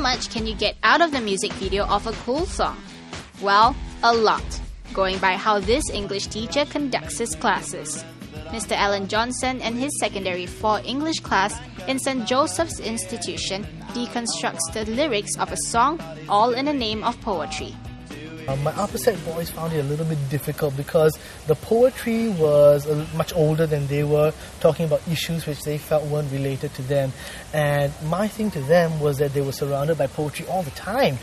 much can you get out of the music video of a cool song? Well, a lot, going by how this English teacher conducts his classes. Mr. Alan Johnson and his Secondary 4 English class in St. Joseph's Institution deconstructs the lyrics of a song, all in the name of poetry. My upper set boys found it a little bit difficult because the poetry was much older than they were, talking about issues which they felt weren't related to them. And my thing to them was that they were surrounded by poetry all the time.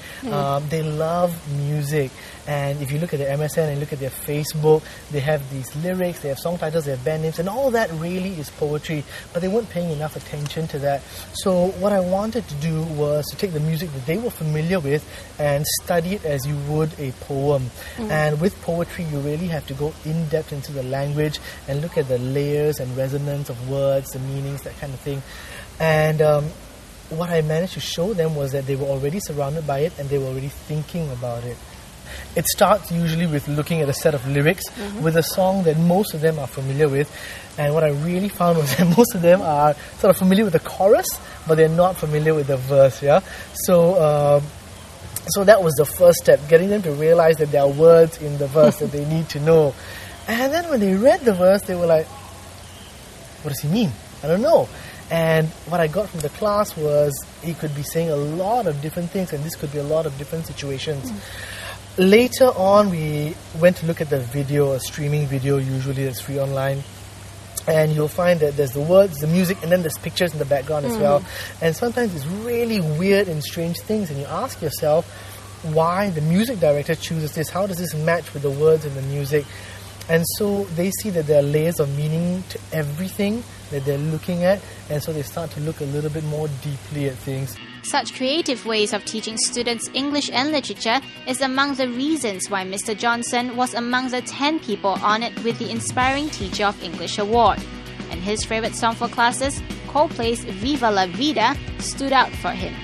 They love music. And if you look at their MSN and look at their Facebook, they have these lyrics, they have song titles, they have band names, and all that really is poetry. But they weren't paying enough attention to that. So what I wanted to do was to take the music that they were familiar with and study it as you would a poem. And with poetry, you really have to go in depth into the language and look at the layers and resonance of words, the meanings, that kind of thing. And what I managed to show them was that they were already surrounded by it and they were already thinking about it. It starts usually with looking at a set of lyrics with a song that most of them are familiar with. And what I really found was that most of them are sort of familiar with the chorus, but they're not familiar with the verse, yeah? So that was the first step, getting them to realize that there are words in the verse that they need to know. And then when they read the verse, they were like, what does he mean? I don't know. And what I got from the class was he could be saying a lot of different things, and this could be a lot of different situations. Later on, we went to look at the video, a streaming video, usually that's free online. And you'll find that there's the words, the music, and then there's pictures in the background as well. And sometimes it's really weird and strange things, and you ask yourself why the music director chooses this. How does this match with the words and the music? And so they see that there are layers of meaning to everything that they're looking at, and so they start to look a little bit more deeply at things. Such creative ways of teaching students English and literature is among the reasons why Mr. Johnson was among the 10 people honoured with the Inspiring Teacher of English Award. And his favourite song for classes, Coldplay's Viva La Vida, stood out for him.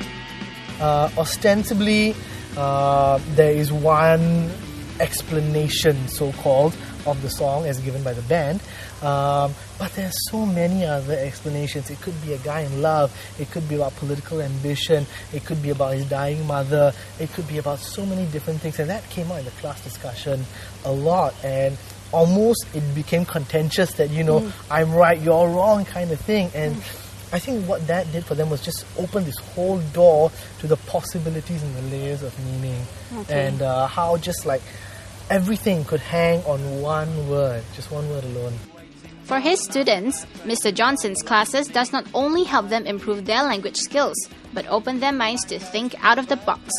Ostensibly, there is one explanation, so-called, of the song as given by the band, but there are so many other explanations. It could be a guy in love, it could be about political ambition, it could be about his dying mother, it could be about so many different things, and that came out in the class discussion a lot, and almost it became contentious that, you know, I'm right, you're wrong kind of thing. And I think what that did for them was just open this whole door to the possibilities and the layers of meaning, and how just like everything could hang on one word, just one word alone. For his students, Mr. Johnson's classes does not only help them improve their language skills, but open their minds to think out of the box.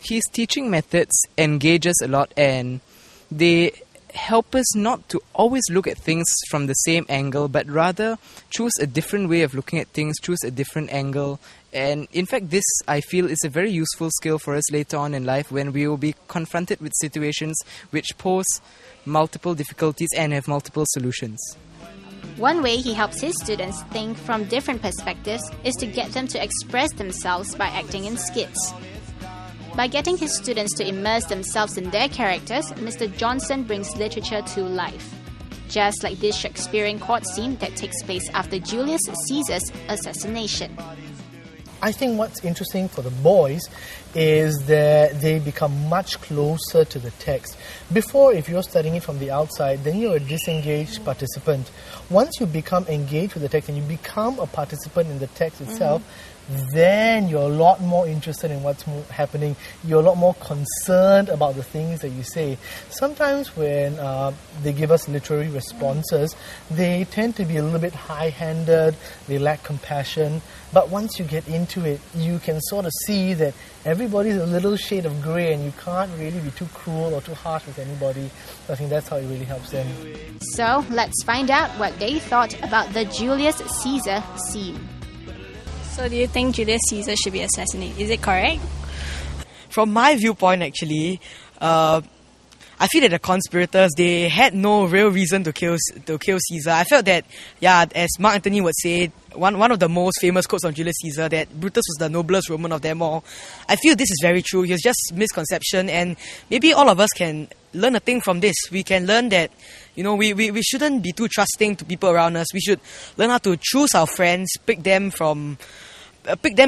His teaching methods engage us a lot, and they help us not to always look at things from the same angle, but rather choose a different way of looking at things, choose a different angle. And in fact, this, I feel, is a very useful skill for us later on in life when we will be confronted with situations which pose multiple difficulties and have multiple solutions. One way he helps his students think from different perspectives is to get them to express themselves by acting in skits. By getting his students to immerse themselves in their characters, Mr. Johnson brings literature to life. Just like this Shakespearean court scene that takes place after Julius Caesar's assassination. I think what's interesting for the boys is that they become much closer to the text. Before, if you're studying it from the outside, then you're a disengaged participant. Once you become engaged with the text and you become a participant in the text itself, then you're a lot more interested in what's happening. You're a lot more concerned about the things that you say. Sometimes when they give us literary responses, they tend to be a little bit high-handed, they lack compassion. But once you get into it, you can sort of see that everybody's a little shade of grey and you can't really be too cruel or too harsh with anybody. So I think that's how it really helps them. So let's find out what they thought about the Julius Caesar scene. So do you think Julius Caesar should be assassinated? Is it correct? From my viewpoint, actually, I feel that the conspirators, they had no real reason to kill Caesar. I felt that, yeah, as Mark Antony would say, one of the most famous quotes on Julius Caesar, that Brutus was the noblest Roman of them all. I feel this is very true. It's just misconception, and maybe all of us can learn a thing from this. We can learn that, you know, we shouldn't be too trusting to people around us. We should learn how to choose our friends, pick them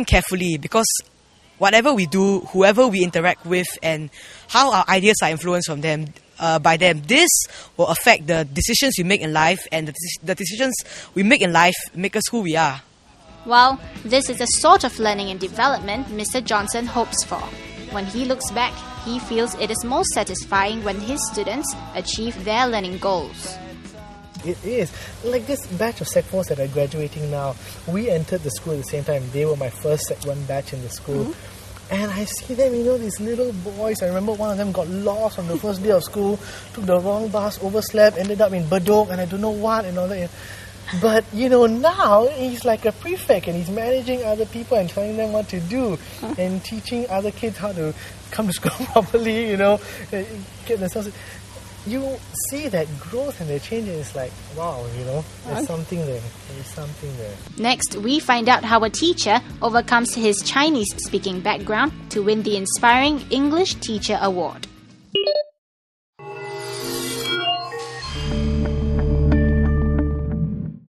carefully, because whatever we do, whoever we interact with, and how our ideas are influenced from them, by them, this will affect the decisions we make in life, and the decisions we make in life make us who we are. Well, this is the sort of learning and development Mr. Johnson hopes for. When he looks back, he feels it is most satisfying when his students achieve their learning goals. It is. Like this batch of Sec 4s that are graduating now, we entered the school at the same time. They were my first Sec 1 batch in the school. And I see them, these little boys. I remember one of them got lost on the first day of school, took the wrong bus, overslept, ended up in Bedok and I don't know what and all that. But, now he's like a prefect and he's managing other people and telling them what to do and teaching other kids how to come to school properly, get themselves... You see that growth and the change and it's like, wow, there's something there. There's something there. Next, we find out how a teacher overcomes his Chinese-speaking background to win the Inspiring English Teacher Award.